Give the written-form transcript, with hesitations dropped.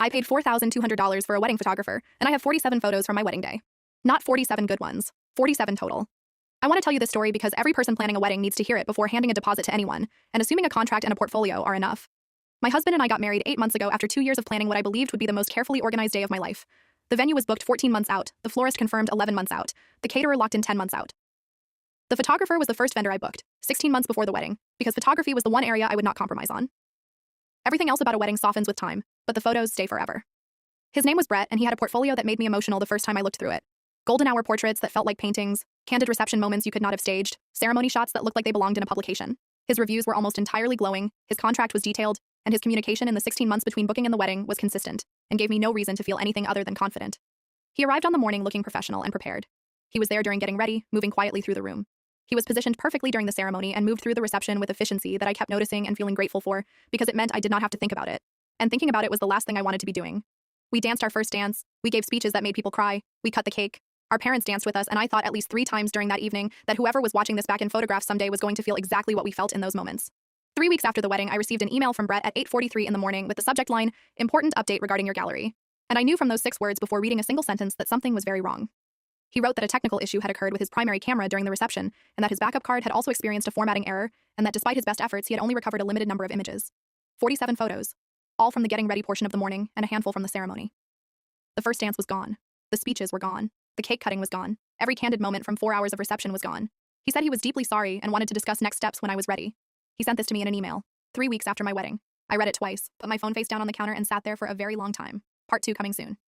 I paid $4,200 for a wedding photographer, and I have 47 photos from my wedding day. Not 47 good ones, 47 total. I want to tell you this story because every person planning a wedding needs to hear it before handing a deposit to anyone, and assuming a contract and a portfolio are enough. My husband and I got married 8 months ago after 2 years of planning what I believed would be the most carefully organized day of my life. The venue was booked 14 months out, the florist confirmed 11 months out, the caterer locked in 10 months out. The photographer was the first vendor I booked, 16 months before the wedding, because photography was the one area I would not compromise on. Everything else about a wedding softens with time, but the photos stay forever. His name was Brett, and he had a portfolio that made me emotional the first time I looked through it. Golden hour portraits that felt like paintings, candid reception moments you could not have staged, ceremony shots that looked like they belonged in a publication. His reviews were almost entirely glowing, his contract was detailed, and his communication in the 16 months between booking and the wedding was consistent, and gave me no reason to feel anything other than confident. He arrived on the morning looking professional and prepared. He was there during getting ready, moving quietly through the room. He was positioned perfectly during the ceremony and moved through the reception with efficiency that I kept noticing and feeling grateful for, because it meant I did not have to think about it. And thinking about it was the last thing I wanted to be doing. We danced our first dance, we gave speeches that made people cry, we cut the cake. Our parents danced with us, and I thought at least 3 times during that evening that whoever was watching this back in photographs someday was going to feel exactly what we felt in those moments. 3 weeks after the wedding, I received an email from Brett at 8:43 in the morning with the subject line, "Important update regarding your gallery." And I knew from those 6 words before reading a single sentence that something was very wrong. He wrote that a technical issue had occurred with his primary camera during the reception, and that his backup card had also experienced a formatting error, and that despite his best efforts, he had only recovered a limited number of images. 47 photos. All from the getting ready portion of the morning, and a handful from the ceremony. The first dance was gone. The speeches were gone. The cake cutting was gone. Every candid moment from 4 hours of reception was gone. He said he was deeply sorry and wanted to discuss next steps when I was ready. He sent this to me in an email, 3 weeks after my wedding. I read it twice, put my phone face down on the counter and sat there for a very long time. Part 2 coming soon.